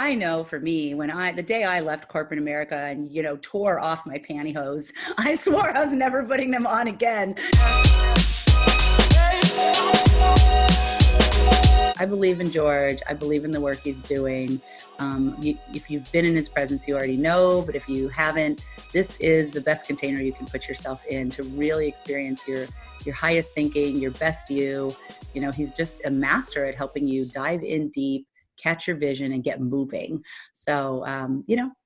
I know for me, the day I left corporate America and, tore off my pantyhose, I swore I was never putting them on again. I believe in George. I believe in the work he's doing. If you've been in his presence, you already know, but if you haven't, this is the best container you can put yourself in to really experience your highest thinking, your best you. He's just a master at helping you dive in deep, catch your vision, and get moving. So,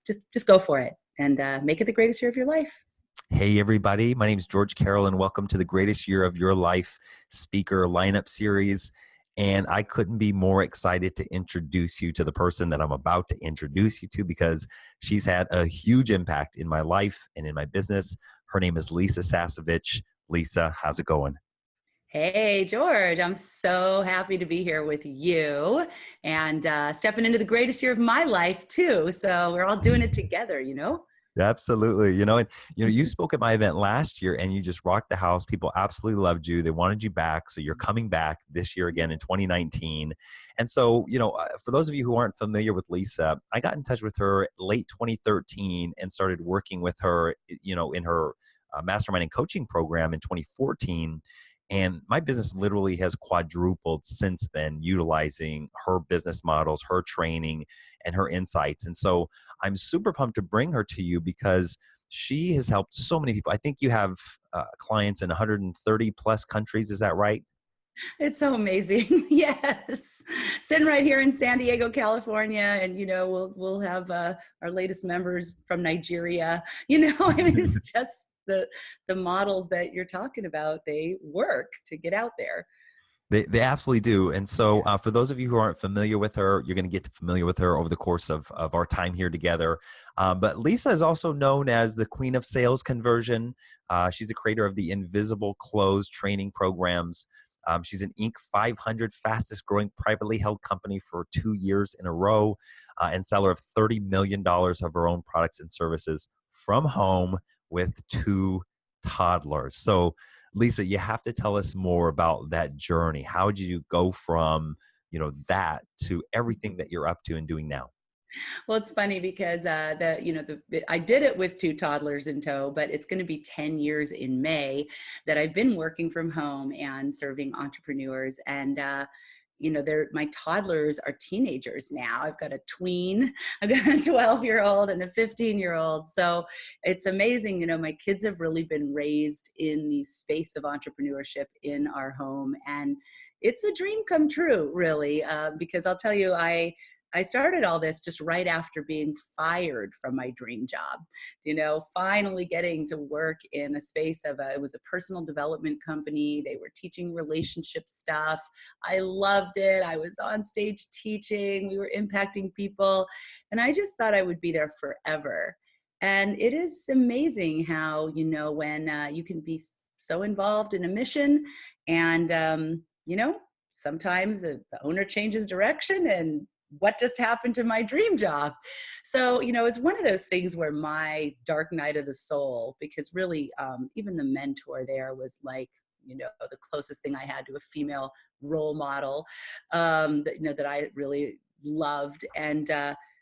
just go for it and make it the greatest year of your life. Hey, everybody. My name is George Carroll, and welcome to the Greatest Year of Your Life speaker lineup series. And I couldn't be more excited to introduce you to the person that I'm about to introduce you to, because she's had a huge impact in my life and in my business. Her name is Lisa Sasevich. Lisa, how's it going? Hey, George, I'm so happy to be here with you and stepping into the greatest year of my life too. So we're all doing it together. Absolutely. You spoke at my event last year and you just rocked the house. People absolutely loved you. They wanted you back. So you're coming back this year again in 2019. And so, for those of you who aren't familiar with Lisa, I got in touch with her late 2013 and started working with her, in her mastermind and coaching program in 2014. And my business literally has quadrupled since then, utilizing her business models, her training, and her insights. And so I'm super pumped to bring her to you because she has helped so many people. I think you have clients in 130 plus countries. Is that right? It's so amazing. Yes. Sitting right here in San Diego, California. And, we'll have our latest members from Nigeria. I mean, it's just the models that you're talking about, they work to get out there. They absolutely do. And so for those of you who aren't familiar with her, you're going to get familiar with her over the course of our time here together. But Lisa is also known as the Queen of Sales Conversion. She's a creator of the Invisible Close training programs. She's an Inc. 500 fastest growing privately held company for 2 years in a row, and seller of $30 million of her own products and services from home with 2 toddlers. So Lisa, you have to tell us more about that journey. How did you go from, that to everything that you're up to and doing now? Well, it's funny because I did it with 2 toddlers in tow, but it's going to be 10 years in May that I've been working from home and serving entrepreneurs. And my toddlers are teenagers now. I've got a tween, I've got a 12-year-old and a 15-year-old. So it's amazing. My kids have really been raised in the space of entrepreneurship in our home. And it's a dream come true, really, because I'll tell you, I started all this just right after being fired from my dream job, finally getting to work in a space it was a personal development company. They were teaching relationship stuff. I loved it. I was on stage teaching. We were impacting people. And I just thought I would be there forever. And it is amazing how, when you can be so involved in a mission and, sometimes the owner changes direction and what just happened to my dream job? So, it's one of those things where my dark night of the soul, because really, even the mentor there was like, the closest thing I had to a female role model, that I really loved. And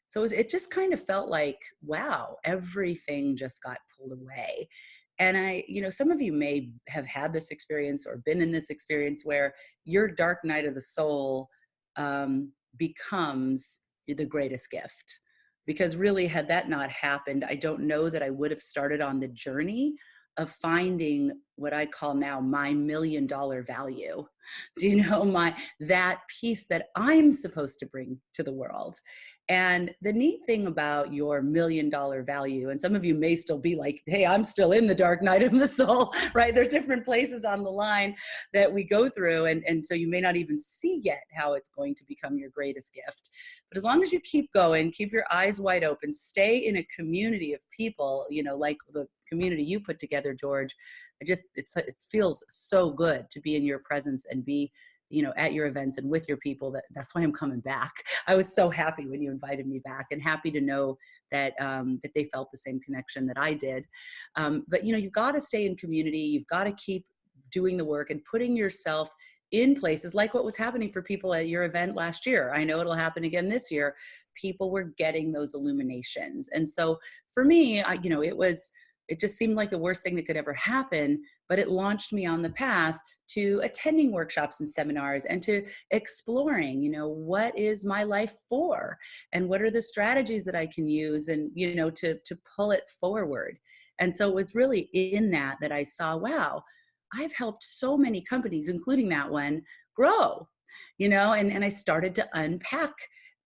so it just kind of felt like, wow, everything just got pulled away. And some of you may have had this experience or been in this experience where your dark night of the soul, becomes the greatest gift. Because really, had that not happened, I don't know that I would have started on the journey of finding what I call now my $1 million value. Do you know that piece that I'm supposed to bring to the world? And the neat thing about your $1 million value, and some of you may still be like, hey, I'm still in the dark night of the soul, right? There's different places on the line that we go through. And so you may not even see yet how it's going to become your greatest gift. But as long as you keep going, keep your eyes wide open, stay in a community of people, like the community you put together, George, it feels so good to be in your presence and be, at your events and with your people. That's why I'm coming back. I was so happy when you invited me back, and happy to know that that they felt the same connection that I did. But you've got to stay in community. You've got to keep doing the work and putting yourself in places like what was happening for people at your event last year. I know it'll happen again this year. people were getting those illuminations. And so for me, it just seemed like the worst thing that could ever happen, but it launched me on the path to attending workshops and seminars and to exploring, what is my life for, and what are the strategies that I can use, and, to pull it forward. And so it was really in that I saw, wow, I've helped so many companies, including that one, grow, and I started to unpack,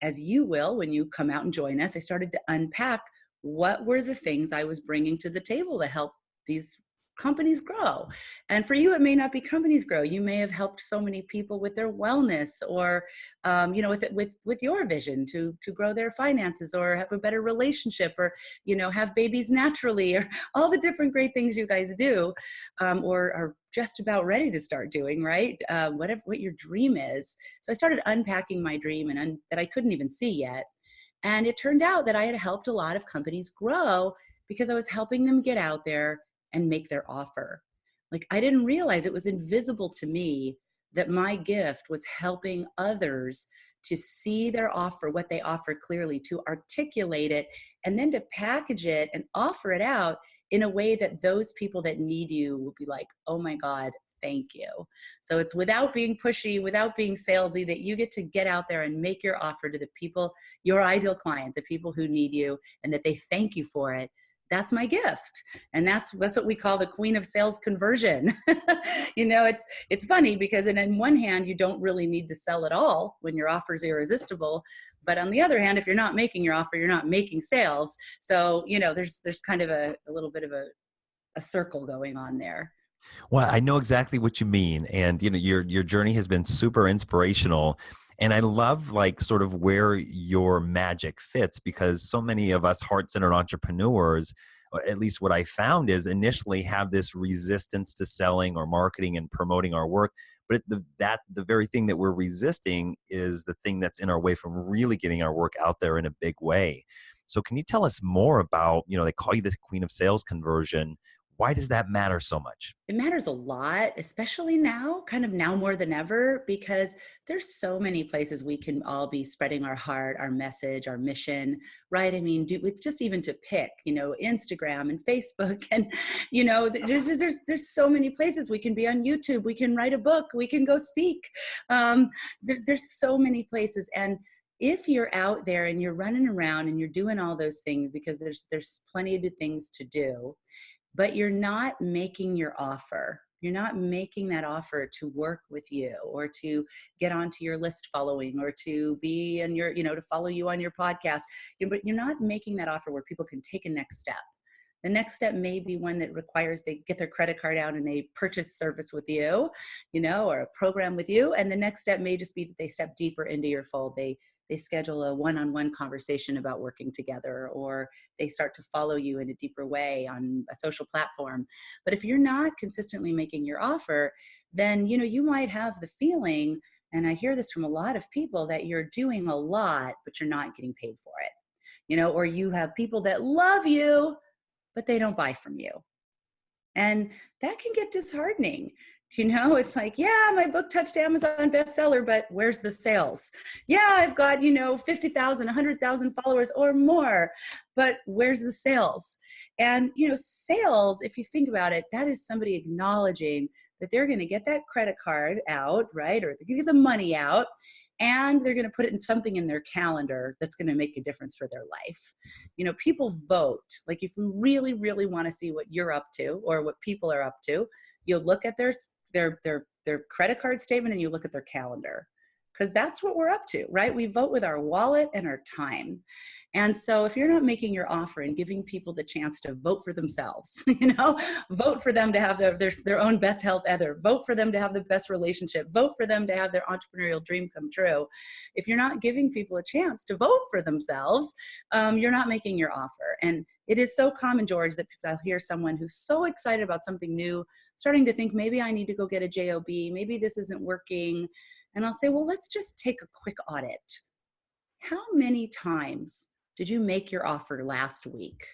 as you will when you come out and join us. I started to unpack what were the things I was bringing to the table to help these companies grow. And for you, it may not be companies grow. You may have helped so many people with their wellness, or with your vision to grow their finances, or have a better relationship, or have babies naturally, or all the different great things you guys do, or are just about ready to start doing, right? What your dream is. So I started unpacking my dream, and that I couldn't even see yet. And it turned out that I had helped a lot of companies grow because I was helping them get out there and make their offer. Like, I didn't realize, it was invisible to me, that my gift was helping others to see their offer, what they offer clearly, to articulate it, and then to package it and offer it out in a way that those people that need you will be like, oh my God, thank you. So it's without being pushy, without being salesy, that you get to get out there and make your offer to the people, your ideal client, the people who need you, and that they thank you for it. That's my gift. And that's what we call the queen of sales conversion. It's funny because in one hand, you don't really need to sell at all when your offer is irresistible. But on the other hand, if you're not making your offer, you're not making sales. So, there's kind of a little bit of a circle going on there. Well, I know exactly what you mean. And, your journey has been super inspirational. And I love like sort of where your magic fits, because so many of us heart-centered entrepreneurs, or at least what I found, is initially have this resistance to selling or marketing and promoting our work. But the very thing that we're resisting is the thing that's in our way from really getting our work out there in a big way. So can you tell us more about, they call you the queen of sales conversion. Why does that matter so much? It matters a lot, especially now, kind of now more than ever, because there's so many places we can all be spreading our heart, our message, our mission, right? I mean, it's just even to pick, Instagram and Facebook, and, there's so many places. We can be on YouTube, we can write a book, we can go speak. There's so many places. And if you're out there and you're running around and you're doing all those things, because there's plenty of things to do, but you're not making your offer. You're not making that offer to work with you, or to get onto your list following, or to be in your, to follow you on your podcast. But you're not making that offer where people can take a next step. The next step may be one that requires they get their credit card out and they purchase service with you, or a program with you. And the next step may just be that they step deeper into your fold. They schedule a one-on-one conversation about working together, or they start to follow you in a deeper way on a social platform. But if you're not consistently making your offer, then, you might have the feeling, and I hear this from a lot of people, that you're doing a lot, but you're not getting paid for it, or you have people that love you, but they don't buy from you. And that can get disheartening. It's like, yeah, my book touched Amazon bestseller, but where's the sales? Yeah, I've got, 50,000, 100,000 followers or more, but where's the sales? And, sales, if you think about it, that is somebody acknowledging that they're going to get that credit card out, right? Or they're going to get the money out, and they're going to put it in something in their calendar that's going to make a difference for their life. People vote. Like, if you really, really want to see what you're up to or what people are up to, you'll look at their credit card statement, and you look at their calendar, because that's what we're up to, right? We vote with our wallet and our time. And so if you're not making your offer and giving people the chance to vote for themselves, vote for them to have their own best health ever, vote for them to have the best relationship, vote for them to have their entrepreneurial dream come true. If you're not giving people a chance to vote for themselves, you're not making your offer. And it is so common, George, that I'll hear someone who's so excited about something new, starting to think, maybe I need to go get a job, maybe this isn't working. And I'll say, well, let's just take a quick audit. How many times did you make your offer last week?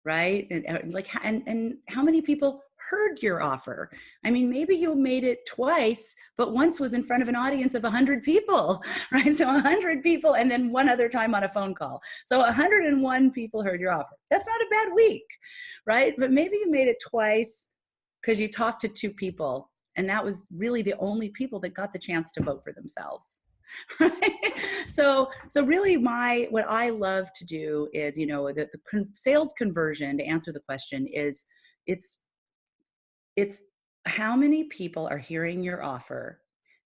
right? And how many people heard your offer? I mean, maybe you made it twice, but once was in front of an audience of 100 people, right? So 100 people, and then one other time on a phone call. So 101 people heard your offer. That's not a bad week, right? But maybe you made it twice because you talked to 2 people, and that was really the only people that got the chance to vote for themselves. Right? So really what I love to do is, the sales conversion, to answer the question, is it's it's how many people are hearing your offer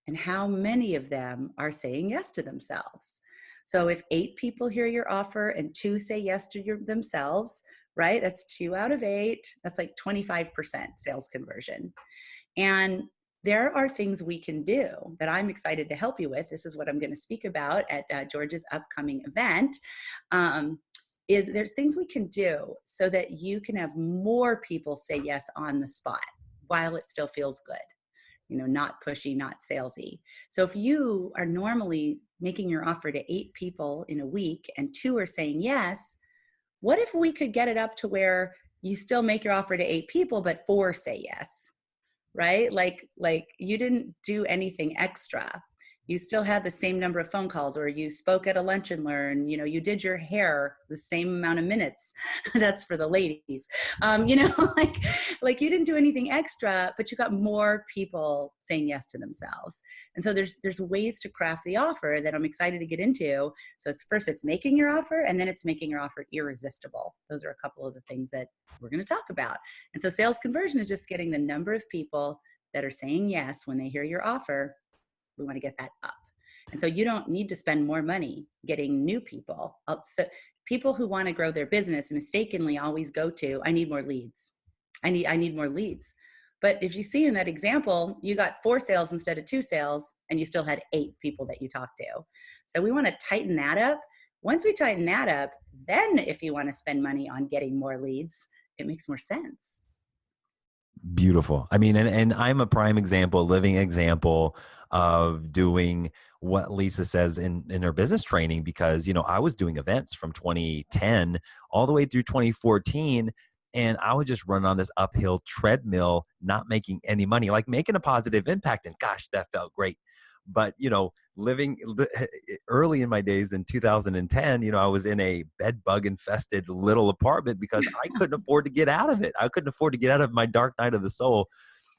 and how many of them are saying yes to themselves. So if 8 people hear your offer and 2 say yes to themselves, right? That's 2 out of 8. That's like 25% sales conversion. And there are things we can do that I'm excited to help you with. This is what I'm going to speak about at George's upcoming event. Is there's things we can do so that you can have more people say yes on the spot while it still feels good, not pushy, not salesy. So if you are normally making your offer to 8 people in a week and 2 are saying yes, what if we could get it up to where you still make your offer to 8 people, but 4 say yes? Right? Like you didn't do anything extra. You still had the same number of phone calls, or you spoke at a lunch and learn, you did your hair the same amount of minutes. That's for the ladies. like, like you didn't do anything extra, but you got more people saying yes to themselves. And so there's ways to craft the offer that I'm excited to get into. So it's making your offer, and then it's making your offer irresistible. Those are a couple of the things that we're going to talk about. And so sales conversion is just getting the number of people that are saying yes when they hear your offer. We want to get that up. And so you don't need to spend more money getting new people. So people who want to grow their business mistakenly always go to, I need more leads. I need more leads. But if you see in that example, you got 4 sales instead of 2 sales, and you still had 8 people that you talked to. So we want to tighten that up. Once we tighten that up, then if you want to spend money on getting more leads, it makes more sense. Beautiful. I mean, and I'm a prime example, living example of doing what Lisa says in her business training, because, I was doing events from 2010 all the way through 2014. And I would just run on this uphill treadmill, not making any money, like making a positive impact. And gosh, that felt great. But, living early in my days in 2010, I was in a bed bug infested little apartment because I couldn't afford to get out of it. I couldn't afford to get out of my dark night of the soul.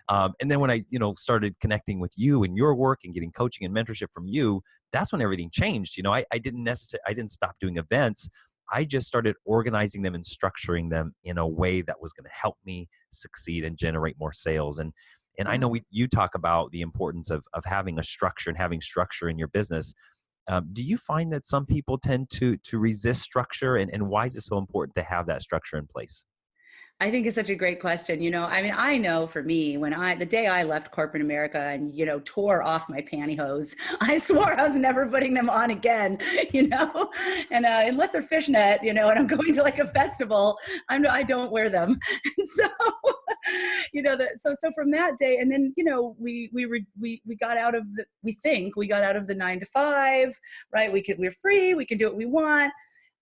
And then when I, started connecting with you and your work and getting coaching and mentorship from you, that's when everything changed. I didn't stop doing events. I just started organizing them and structuring them in a way that was going to help me succeed and generate more sales. And I know you talk about the importance of having a structure and having structure in your business. Do you find that some people tend to resist structure, and why is it so important to have that structure in place? I think it's such a great question. I mean, I know for me, the day I left corporate America and, tore off my pantyhose, I swore I was never putting them on again, and unless they're fishnet, and I'm going to like a festival, I don't wear them. And so, so from that day, and then, we got out of we got out of the 9 to 5, right? We're free, we can do what we want.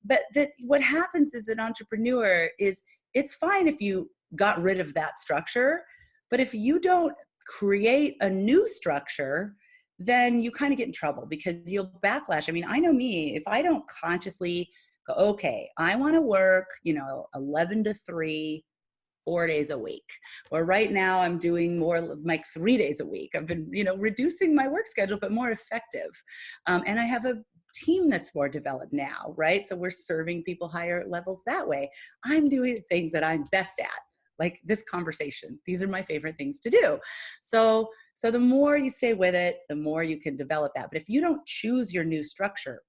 But what happens as an entrepreneur is, it's fine if you got rid of that structure, but if you don't create a new structure, then you kind of get in trouble because you'll backlash. I mean, I know me, if I don't consciously go, okay, I want to work, 11 to 3, 4 days a week, or right now I'm doing more like 3 days a week. I've been, reducing my work schedule, but more effective. And I have a team that's more developed now, right? So we're serving people higher levels that way. I'm doing things that I'm best at, like this conversation. These are my favorite things to do. So the more you stay with it, the more you can develop that. But if you don't choose your new structure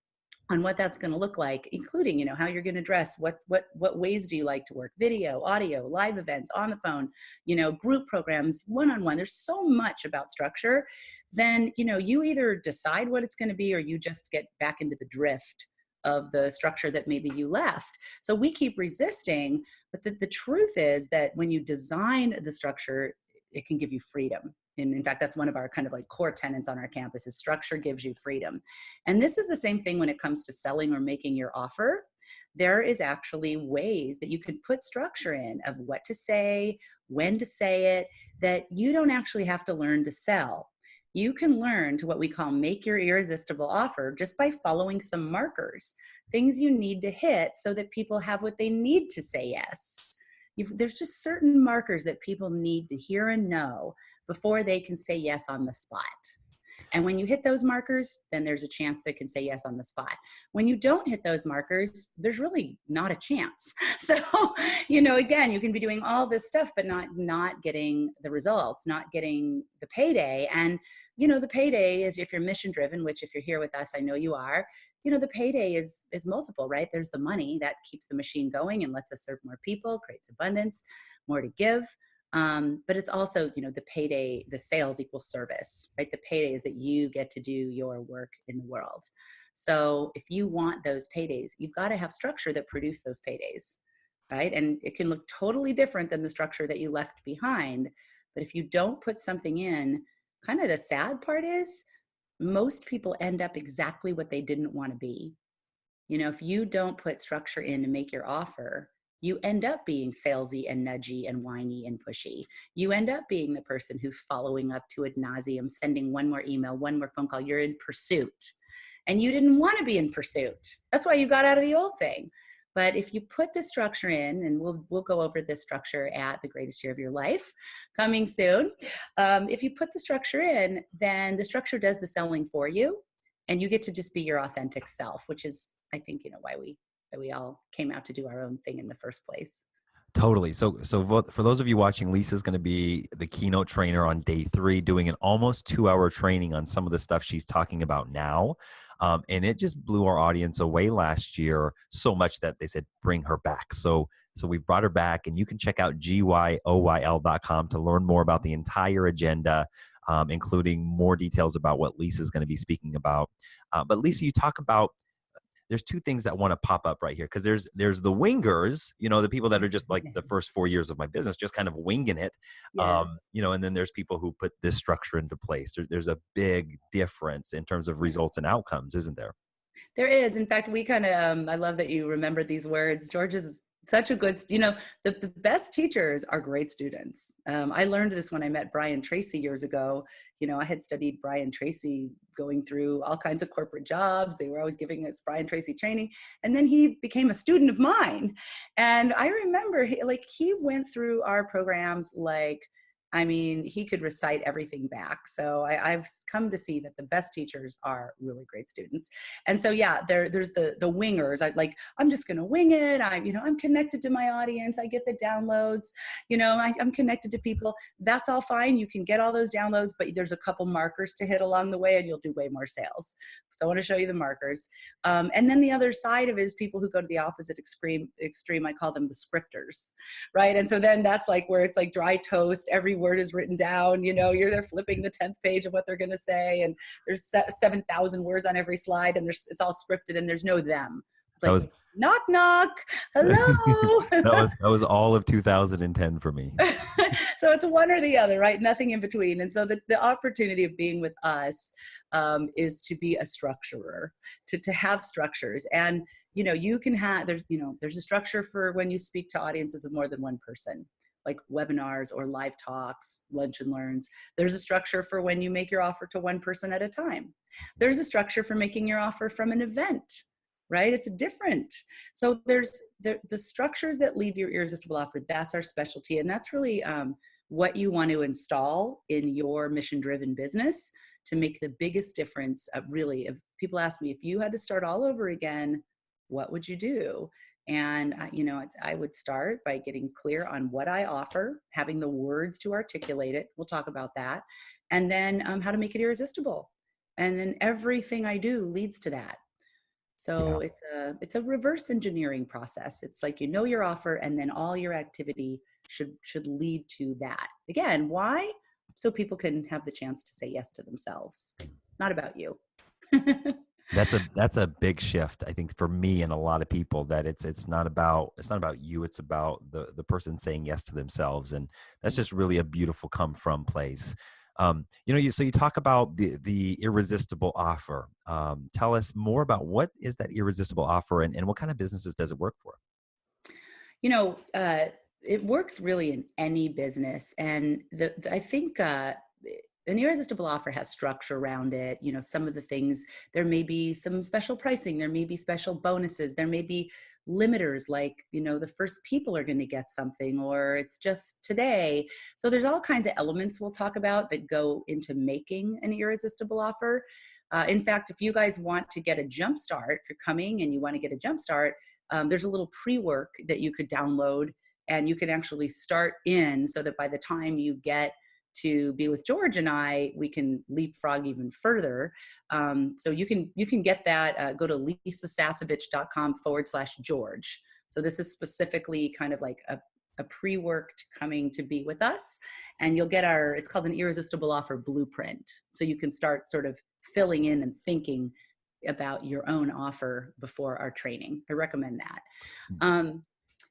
on what that's going to look like, including, how you're going to dress, what ways do you like to work, video, audio, live events, on the phone, group programs, one-on-one, there's so much about structure, then, you either decide what it's going to be, or you just get back into the drift of the structure that maybe you left. So we keep resisting, but the truth is that when you design the structure, it can give you freedom. And in fact, that's one of our kind of like core tenets on our campus is structure gives you freedom. And this is the same thing when it comes to selling or making your offer. There is actually ways that you can put structure in of what to say, when to say it, that you don't actually have to learn to sell. You can learn to what we call make your irresistible offer just by following some markers, things you need to hit so that people have what they need to say yes. There's just certain markers that people need to hear and know before they can say yes on the spot. And when you hit those markers, then there's a chance they can say yes on the spot. When you don't hit those markers, there's really not a chance. So, again, you can be doing all this stuff, but not getting the results, not getting the payday. And, the payday is, if you're mission driven, which if you're here with us, I know you are, the payday is multiple, right? There's the money that keeps the machine going and lets us serve more people, creates abundance, more to give. But it's also, the payday, the sales equals service, right? The payday is that you get to do your work in the world. So if you want those paydays, you've got to have structure that produce those paydays, right? And it can look totally different than the structure that you left behind. But if you don't put something in, kind of the sad part is most people end up exactly what they didn't want to be. If you don't put structure in to make your offer, you end up being salesy and nudgy and whiny and pushy. You end up being the person who's following up to ad nauseum, sending one more email, one more phone call. You're in pursuit. And you didn't want to be in pursuit. That's why you got out of the old thing. But if you put this structure in, and we'll go over this structure at the greatest year of your life, coming soon. If you put the structure in, then the structure does the selling for you, and you get to just be your authentic self, which is, I think, why we all came out to do our own thing in the first place. Totally. So for those of you watching, Lisa's going to be the keynote trainer on day 3, doing an almost 2-hour training on some of the stuff she's talking about now. And it just blew our audience away last year so much that they said, bring her back. So we've brought her back, and you can check out GYOYL.com to learn more about the entire agenda, including more details about what Lisa's going to be speaking about. But Lisa, you talk about, there's 2 things that want to pop up right here, because there's the wingers, the people that are just like the first 4 years of my business, just kind of winging it, Yeah. and then there's people who put this structure into place. There's a big difference in terms of results and outcomes, isn't there? There is. In fact, we kind of, I love that you remembered these words. George is such a good, the best teachers are great students. I learned this when I met Brian Tracy years ago. I had studied Brian Tracy going through all kinds of corporate jobs. They were always giving us Brian Tracy training. And then he became a student of mine. And I remember he went through our programs he could recite everything back. So I've come to see that the best teachers are really great students. And so, yeah, there's the wingers. I'm just going to wing it. I'm connected to my audience. I get the downloads. I'm connected to people. That's all fine. You can get all those downloads, but there's a couple markers to hit along the way, and you'll do way more sales. So I want to show you the markers. And then the other side of it is people who go to the opposite extreme. I call them the scripters, right? And so then that's where it's like dry toast. Every word is written down. You're there flipping the 10th page of what they're going to say, and there's 7,000 words on every slide, and it's all scripted, and there's no them. It's like, knock, knock, hello. that was all of 2010 for me. So it's one or the other, right? Nothing in between. And so the opportunity of being with us is to be a structurer, to have structures. And, you can have, there's a structure for when you speak to audiences of more than one person, like webinars or live talks, lunch and learns. There's a structure for when you make your offer to one person at a time. There's a structure for making your offer from an event, right? It's different. So there's the structures that lead to your irresistible offer. That's our specialty. And that's really what you want to install in your mission-driven business to make the biggest difference. Really, if people ask me, if you had to start all over again, what would you do? And, I would start by getting clear on what I offer, having the words to articulate it. We'll talk about that. And then how to make it irresistible. And then everything I do leads to that. So yeah. It's a reverse engineering process. It's like, your offer, and then all your activity should lead to that. Again, why? So people can have the chance to say yes to themselves. Not about you. That's a big shift, I think, for me and a lot of people, that it's not about you, it's about the person saying yes to themselves. And that's just really a beautiful come from place. So you talk about the irresistible offer. Tell us more about what is that irresistible offer, and what kind of businesses does it work for? You know, it works really in any business. And I think an irresistible offer has structure around it. You know, some of the things, there may be some special pricing, there may be special bonuses, there may be limiters like, you know, the first people are going to get something, or it's just today. So there's all kinds of elements we'll talk about that go into making an irresistible offer. In fact, if you guys want to get a jump start, if you're coming and you want to get a jump start, there's a little pre-work that you could download, and you can actually start in, so that by the time you get to be with George and I, we can leapfrog even further. So you can get that. Go to lisasasevich.com/George. So this is specifically kind of like a pre-worked coming to be with us, and you'll get it's called an irresistible offer blueprint. So you can start sort of filling in and thinking about your own offer before our training. I recommend that.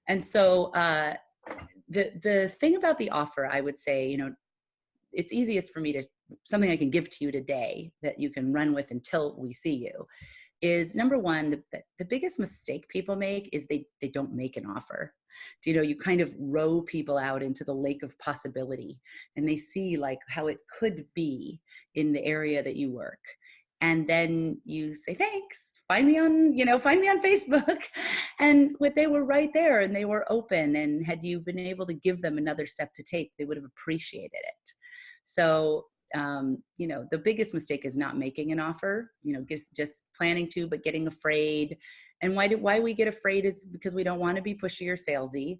And so the thing about the offer, I would say, you know, it's easiest for me to, something I can give to you today that you can run with until we see you, is number one, the biggest mistake people make is they don't make an offer. You know, you kind of row people out into the lake of possibility, and they see like how it could be in the area that you work. And then you say, thanks, find me on Facebook. And they were right there, and they were open. And had you been able to give them another step to take, they would have appreciated it. So, you know, the biggest mistake is not making an offer, you know, just planning to, but getting afraid. And why we get afraid is because we don't want to be pushy or salesy.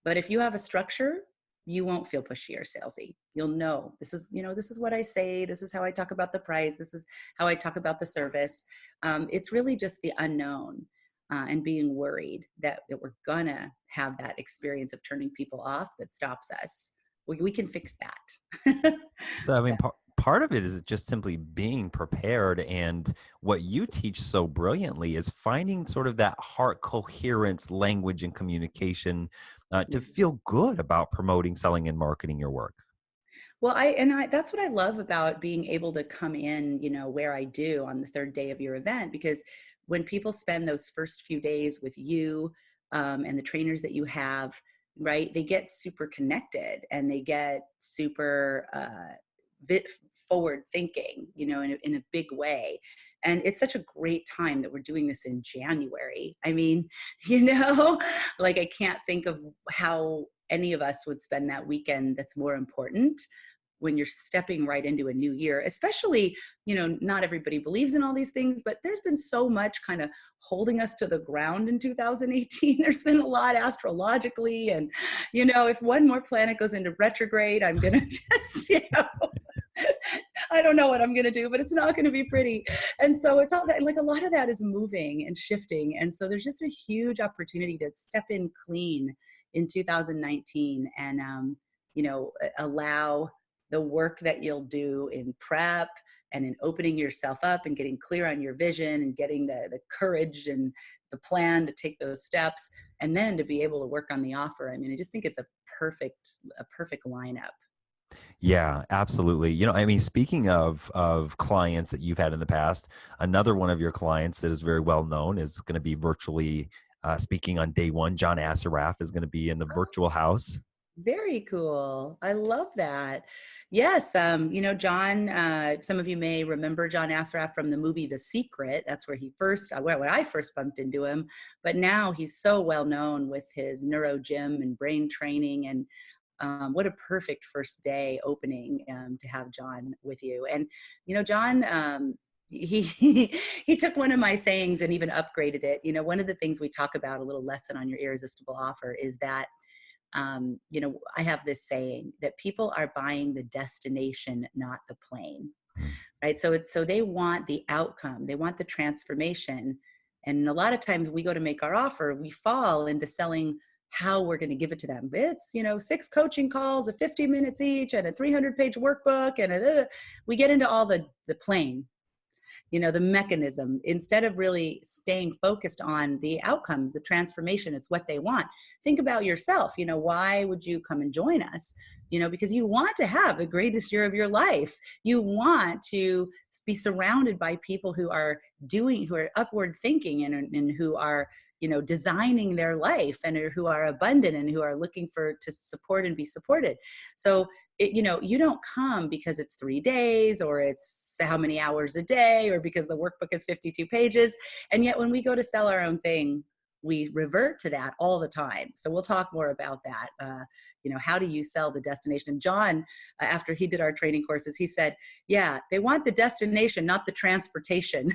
But if you have a structure, you won't feel pushy or salesy. You'll know this is what I say. This is how I talk about the price. This is how I talk about the service. It's really just the unknown and being worried that we're gonna have that experience of turning people off that stops us. We can fix that. So, I So, mean, part of it is just simply being prepared. And what you teach so brilliantly is finding sort of that heart coherence, language, and communication to feel good about promoting, selling, and marketing your work. well, that's what I love about being able to come in, you know, where I do on the third day of your event, because when people spend those first few days with you and the trainers that you have, right, they get super connected, and they get super forward thinking, you know, in a big way. And it's such a great time that we're doing this in January. I mean, you know, like I can't think of how any of us would spend that weekend that's more important when you're stepping right into a new year. Especially, you know, not everybody believes in all these things, but there's been so much kind of holding us to the ground in 2018. There's been a lot astrologically, and, you know, if one more planet goes into retrograde, I'm going to just, you know, I don't know what I'm going to do, but it's not going to be pretty. And so it's all that, like, a lot of that is moving and shifting. And so there's just a huge opportunity to step in clean in 2019 and, you know, allow the work that you'll do in prep and in opening yourself up and getting clear on your vision and getting the courage and the plan to take those steps, and then to be able to work on the offer. I mean, I just think it's a perfect lineup. Yeah, absolutely. I mean, speaking of clients that you've had in the past, another one of your clients that is very well known is going to be virtually speaking on day one. John Assaraf is going to be in the virtual house. Very cool. I love that. Yes. You know, John, some of you may remember John Assaraf from the movie The Secret. That's where when I first bumped into him. But now he's so well known with his neuro gym and brain training. And what a perfect first day opening to have John with you. And, you know, John, he he took one of my sayings and even upgraded it. You know, one of the things we talk about, a little lesson on your irresistible offer, is that you know, I have this saying that people are buying the destination, not the plane, right? So they want the outcome, they want the transformation. And a lot of times we go to make our offer, we fall into selling how we're going to give it to them. It's, you know, 6 coaching calls of 50 minutes each and a 300-page workbook, and we get into all the plane. the mechanism, instead of really staying focused on the outcomes, the transformation. It's what they want. Think about yourself. Why would you come and join us? Because you want to have the greatest year of your life. You want to be surrounded by people who are upward thinking, and who are designing their life, and who are abundant, and who are looking to support and be supported. So you don't come because it's 3 days, or it's how many hours a day, or because the workbook is 52 pages. And yet when we go to sell our own thing, we revert to that all the time. So we'll talk more about that. How do you sell the destination? And John, after he did our training courses, he said, yeah, they want the destination, not the transportation.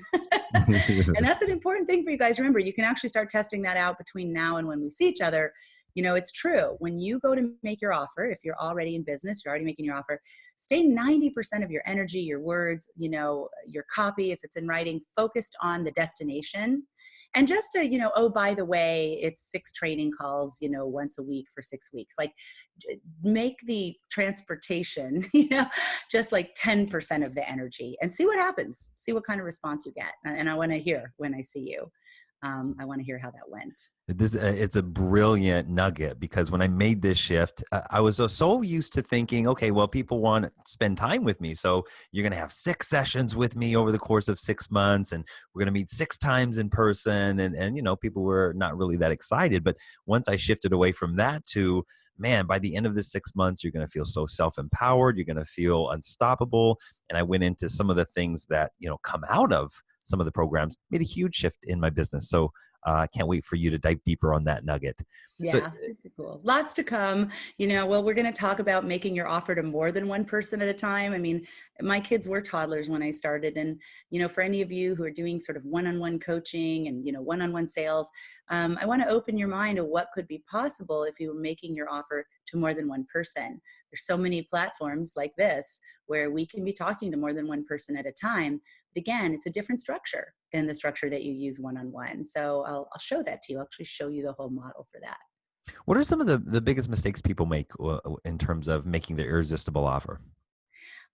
And that's an important thing for you guys. Remember, you can actually start testing that out between now and when we see each other. It's true. When you go to make your offer, if you're already in business, you're already making your offer, stay 90% of your energy, your words, your copy, if it's in writing, focused on the destination. And just to, oh, by the way, it's 6 training calls, once a week for 6 weeks. Like, make the transportation, just like 10% of the energy, and see what happens. See what kind of response you get. And I want to hear when I see you. I want to hear how that went. It's a brilliant nugget, because when I made this shift, I was so used to thinking, okay, well, people want to spend time with me. So you're going to have 6 sessions with me over the course of 6 months, and we're going to meet 6 times in person. And people were not really that excited. But once I shifted away from that to, man, by the end of the 6 months, you're going to feel so self-empowered. You're going to feel unstoppable. And I went into some of the things that, come out of some of the programs, made a huge shift in my business. So I can't wait for you to dive deeper on that nugget. Yeah, So, super cool. Lots to come. Well, we're going to talk about making your offer to more than one person at a time. I mean, my kids were toddlers when I started. And, for any of you who are doing sort of one-on-one coaching and, one-on-one sales, I want to open your mind to what could be possible if you were making your offer to more than one person. There's so many platforms like this where we can be talking to more than one person at a time. But again, it's a different structure than the structure that you use one-on-one. So I'll show that to you. I'll actually show you the whole model for that. what are some of the biggest mistakes people make in terms of making their irresistible offer?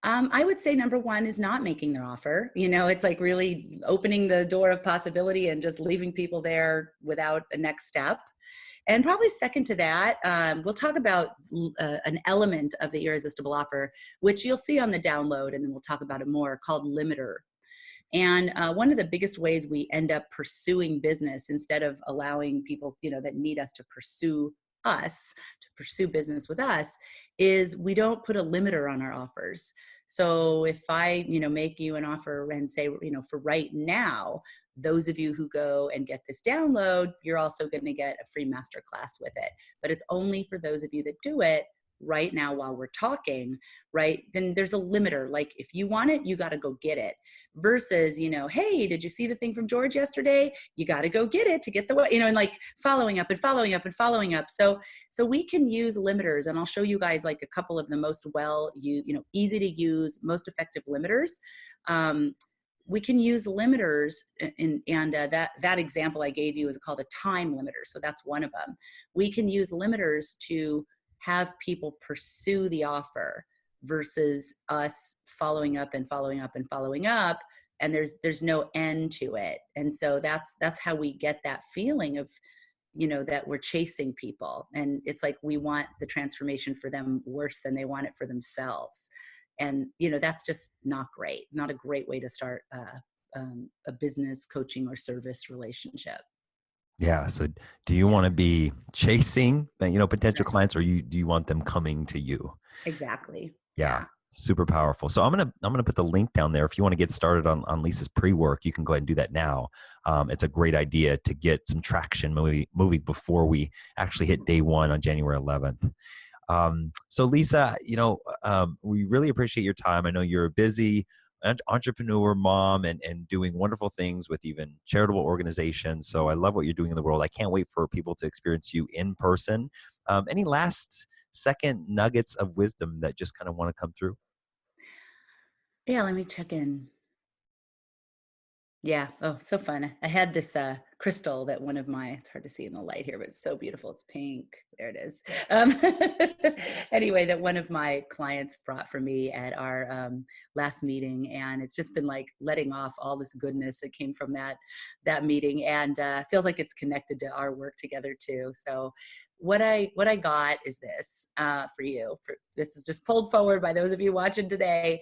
I would say number one is not making their offer. It's like really opening the door of possibility and just leaving people there without a next step. And probably second to that, we'll talk about an element of the irresistible offer, which you'll see on the download, and then we'll talk about it more, called limiter. And one of the biggest ways we end up pursuing business instead of allowing people, that need us to pursue business with us, is we don't put a limiter on our offers. So if I, make you an offer and say, for right now, those of you who go and get this download, you're also going to get a free masterclass with it. But it's only for those of you that do it right now while we're talking, right? Then there's a limiter. Like, if you want it, you got to go get it. Versus, hey, did you see the thing from George yesterday? You got to go get it to get the, and like following up and following up and following up. So we can use limiters, and I'll show you guys like a couple of the most easy to use, most effective limiters. We can use limiters, and that example I gave you is called a time limiter. So that's one of them. We can use limiters to have people pursue the offer versus us following up and following up and following up. And there's no end to it. And so that's how we get that feeling of, that we're chasing people. And it's like, we want the transformation for them worse than they want it for themselves. And, that's just not a great way to start a business coaching or service relationship. Yeah. So do you want to be chasing, potential clients, or do you want them coming to you? Exactly. Yeah. Super powerful. So I'm gonna put the link down there. If you want to get started on Lisa's pre-work, you can go ahead and do that now. It's a great idea to get some traction moving before we actually hit day 1 on January 11th. So Lisa, we really appreciate your time. I know you're a busy entrepreneur, mom, and doing wonderful things with even charitable organizations. So I love what you're doing in the world. I can't wait for people to experience you in person. Any last second nuggets of wisdom that just kind of want to come through? Yeah, let me check in. Yeah. Oh, so fun. I had this crystal that one of my, it's hard to see in the light here, but it's so beautiful. It's pink. There it is. Anyway, that one of my clients brought for me at our last meeting. And it's just been like letting off all this goodness that came from that meeting, and feels like it's connected to our work together too. So what I got is this for you. This is just pulled forward by those of you watching today.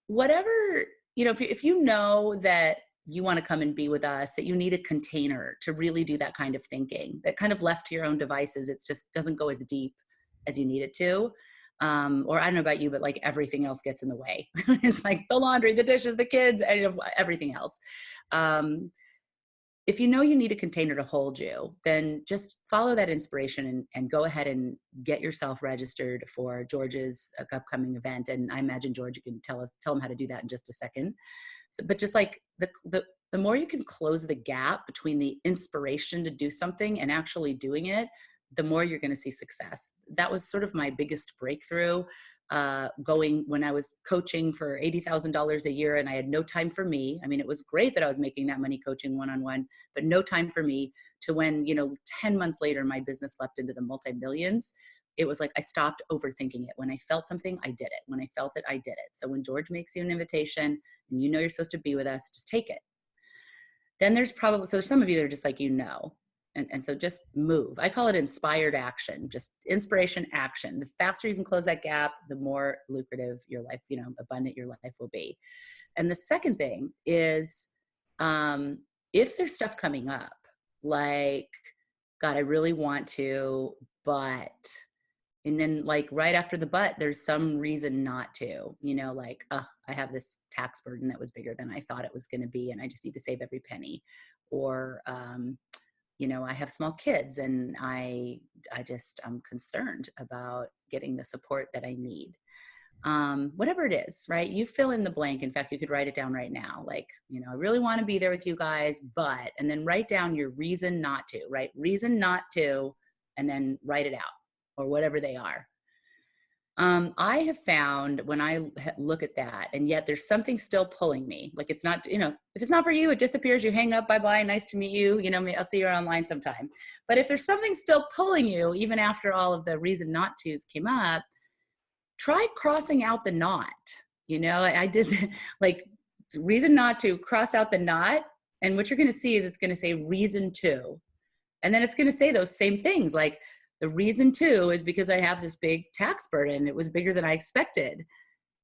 Whatever, if you know that you want to come and be with us, that you need a container to really do that kind of thinking, that kind of left to your own devices, it just doesn't go as deep as you need it to. Or I don't know about you, but like everything else gets in the way. It's like the laundry, the dishes, the kids, and everything else. If you know you need a container to hold you, then just follow that inspiration and go ahead and get yourself registered for George's upcoming event. And I imagine, George, you can tell him how to do that in just a second. So, but just like the more you can close the gap between the inspiration to do something and actually doing it, the more you're going to see success. That was sort of my biggest breakthrough, going when I was coaching for $80,000 a year and I had no time for me. I mean, it was great that I was making that money coaching one-on-one, but no time for me, to when, 10 months later, my business leapt into the multi-millions. It was like I stopped overthinking it. When I felt something, I did it. When I felt it, I did it. So when George makes you an invitation and you're supposed to be with us, just take it. Then there's some of you that are just like, and so just move. I call it inspired action, just inspiration action. The faster you can close that gap, the more lucrative your life, abundant your life will be. And the second thing is, if there's stuff coming up, like, God, I really want to, but, and then like right after the but, there's some reason not to, like, I have this tax burden that was bigger than I thought it was going to be, and I just need to save every penny. Or, I have small kids and I'm concerned about getting the support that I need. Whatever it is, right? You fill in the blank. In fact, you could write it down right now. Like, I really want to be there with you guys, but, and then write down your reason not to, right? Reason not to, and then write it out, or whatever they are. I have found when I look at that, and yet there's something still pulling me. Like, it's not, if it's not for you, it disappears, you hang up, bye-bye, nice to meet you, I'll see you online sometime. But if there's something still pulling you, even after all of the reason not to's came up, try crossing out the not. I did like reason not to, cross out the not. And what you're going to see is it's going to say reason to. And then it's going to say those same things, like, the reason to is because I have this big tax burden. It was bigger than I expected.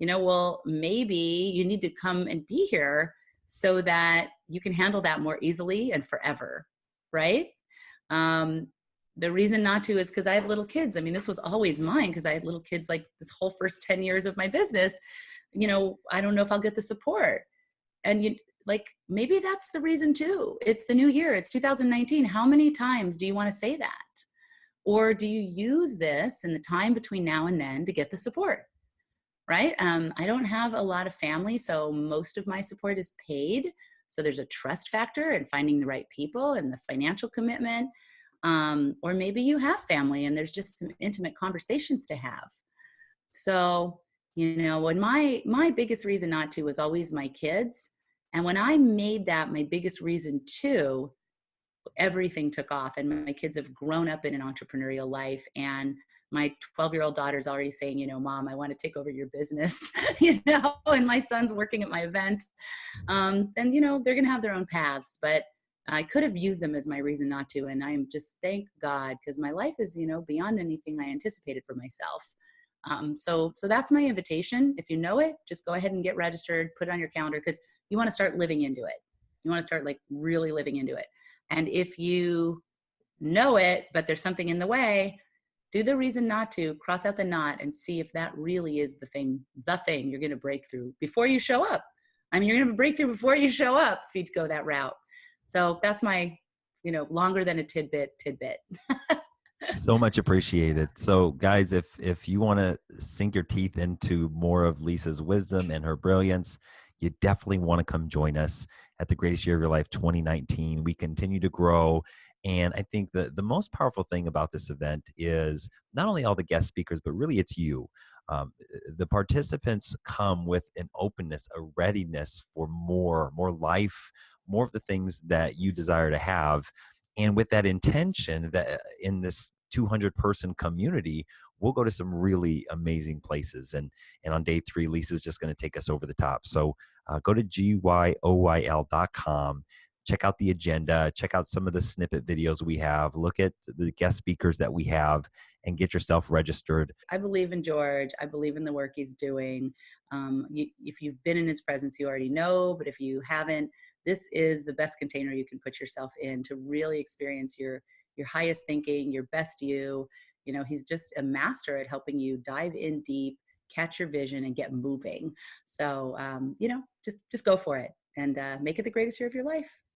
Well, maybe you need to come and be here so that you can handle that more easily and forever, right? The reason not to is because I have little kids. I mean, this was always mine because I had little kids like this whole first 10 years of my business. I don't know if I'll get the support. And maybe that's the reason too. It's the new year. It's 2019. How many times do you want to say that? Or do you use this in the time between now and then to get the support, right? I don't have a lot of family, so most of my support is paid. So there's a trust factor in finding the right people and the financial commitment. Or maybe you have family and there's just some intimate conversations to have. So, when my biggest reason not to was always my kids. And when I made that my biggest reason to, everything took off, and my kids have grown up in an entrepreneurial life, and my 12-year-old daughter's already saying, Mom, I want to take over your business, and my son's working at my events. Then, they're going to have their own paths, but I could have used them as my reason not to. And I'm just, thank God, because my life is, beyond anything I anticipated for myself. So that's my invitation. If you know it, just go ahead and get registered, put it on your calendar, because you want to start living into it. You want to start like really living into it. And if you know it, but there's something in the way, do the reason not to, cross out the not, and see if that really is the thing you're going to break through before you show up. I mean, you're going to have a breakthrough before you show up if you go that route. So that's my, longer than a tidbit. So much appreciated. So guys, if you want to sink your teeth into more of Lisa's wisdom and her brilliance, you definitely want to come join us at the Greatest Year of Your Life 2019. We continue to grow. And I think the most powerful thing about this event is not only all the guest speakers, but really it's you. The participants come with an openness, a readiness for more life, more of the things that you desire to have. And with that intention that in this 200-person community, we'll go to some really amazing places. And on day 3, Lisa's just going to take us over the top. So go to GYOYL.com. Check out the agenda, check out some of the snippet videos we have, look at the guest speakers that we have, and get yourself registered. I believe in George. I believe in the work he's doing. If you've been in his presence, you already know, but if you haven't, this is the best container you can put yourself in to really experience your highest thinking, your best you. You know, he's just a master at helping you dive in deep, catch your vision, and get moving. So, you know, just go for it and make it the greatest year of your life.